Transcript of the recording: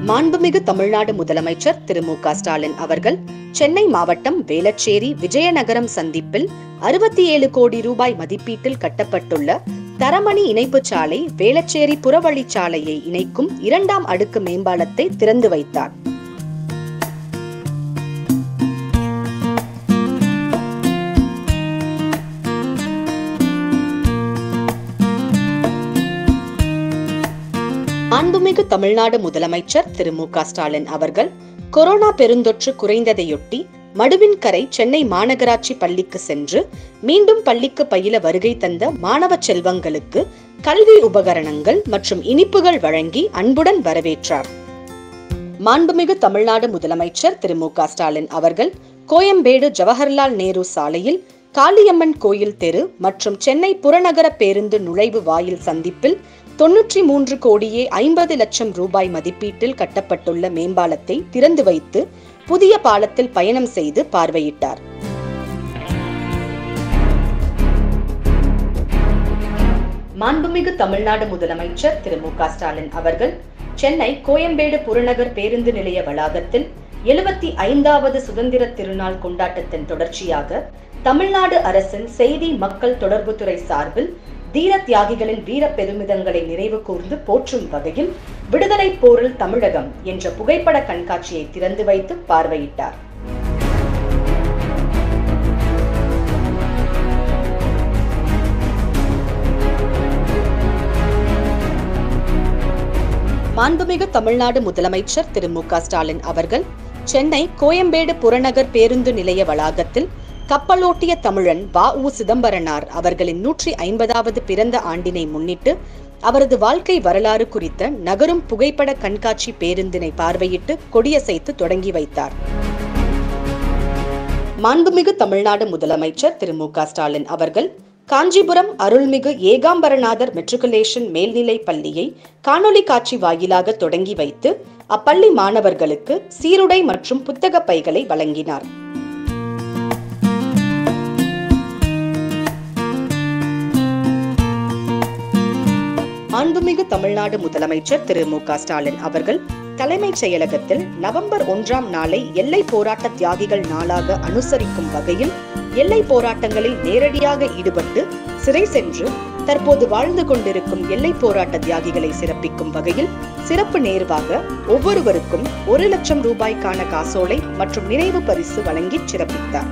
மாண்புமிகு தமிழ்நாடு முதலமைச்சர் திரு மு.க. ஸ்டாலின் அவர்கள் சென்னை மாவட்டம் வேளச்சேரி விஜயநகரம் சந்திப்பில் 67 கோடி ரூபாய் மதிப்பீட்டில் கட்டப்பட்டுள்ள தரமணி இணைப்புச் சாலை வேளச்சேரி புறவழிச்சாலையை இணைக்கும் 2ஆம் அடுக்கு மேம்பாலத்தை திறந்து வைத்தார். மாண்புமிகு தமிழ்நாடு முதலமைச்சர் திரு மு.க. ஸ்டாலின் அவர்கள் கொரோனா பெருந்தொற்று குறைந்ததையொட்டி மடுவின்கரை சென்னை மாநகராட்சி பள்ளிக்கு சென்று மீண்டும் பள்ளிக்கு பயில வருகை தந்த மாணவ செல்வங்களுக்கு கல்வி உபகரணங்கள் மற்றும் இனிப்புகள் வழங்கி அன்புடன் வரவேற்றார். மாண்புமிகு தமிழ்நாடு முதலமைச்சர் திரு மு.க. ஸ்டாலின் அவர்கள் கோயம்பேடு ஜவஹர்லால் நேரு சாலையில் காளியம்மன் கோயில் தெரு மற்றும் சென்னை புறநகர பேருந்து நுழைவு வாயில் சந்திப்பில் 93 கோடியே 50 லட்சம் ரூபாய் மதிப்பீட்டில் கட்டப்பட்டுள்ள மேம்பாலத்தை திறந்து வைத்து புதிய பாலத்தில் பயணம் செய்து பார்வையிட்டார். மாண்புமிகு தமிழ்நாடு முதலமைச்சர் திரு மு.க. ஸ்டாலின் அவர்கள் சென்னை கோயம்பேடு புறநகர் பேருந்து நிலைய வளாகத்தில் 75வது சுதந்திர திருநாள் கொண்டாட்டத்தின் தொடர்ச்சியாக தமிழ்நாடு அரசின் செய்தி மக்கள் தொடர்புத்துறை சார்பில் தீர தியாகிகளின் வீர பெருமிதங்களை நினைவு கூர்ந்து போற்றும் வகையில் விடுதலை போரில் தமிழகம் என்ற புகைப்பட கண்காட்சியை திறந்து வைத்து பார்வையிட்டார். மாண்புமிகு தமிழ்நாடு முதலமைச்சர் திரு மு.க. ஸ்டாலின் அவர்கள் சென்னை கோயம்பேடு புறநகர் பேருந்து நிலைய வளாகத்தில் கப்பலோட்டிய தமிழன் வ.உ. சிதம்பரனார் அவர்களின் 150வது பிறந்த ஆண்டினை முன்னிட்டு அவரது வாழ்க்கை வரலாறு குறித்த நகரும் புகைப்பட கண்காட்சி பேருந்தினை பார்வையிட்டு கொடியசைத்து தொடங்கி வைத்தார். மாண்புமிகு தமிழ்நாடு முதலமைச்சர் திரு மு.க. ஸ்டாலின் அவர்கள் காஞ்சிபுரம் அருள்மிகு ஏகாம்பரநாதர் மெட்ரிகுலேஷன் மேல்நிலை பள்ளியை காணொலி காட்சி வாயிலாக தொடங்கி வைத்து அப்பள்ளி மாணவர்களுக்கு சீருடை மற்றும் புத்தக பைகளை வழங்கினார். மாண்புமிகு தமிழ்நாடு முதலமைச்சர் திரு மு.க. ஸ்டாலின் அவர்கள் தலைமைச் செயலகத்தில் நவம்பர் 1ஆம் நாளை எல்லை போராட்ட தியாகிகள் நாளாக அனுசரிக்கும் வகையில் எல்லை போராட்டங்களில் நேரடியாக ஈடுபட்டு சிறை சென்று தற்போது வாழ்ந்து கொண்டிருக்கும் எல்லை போராட்ட தியாகிகளை சிறப்பிக்கும் வகையில் சிறப்பு நேர்வாக ஒவ்வொருவருக்கும் 1 லட்சம் ரூபாய்க்கான காசோலை மற்றும் நினைவு பரிசு வழங்கி சிறப்பித்தார்.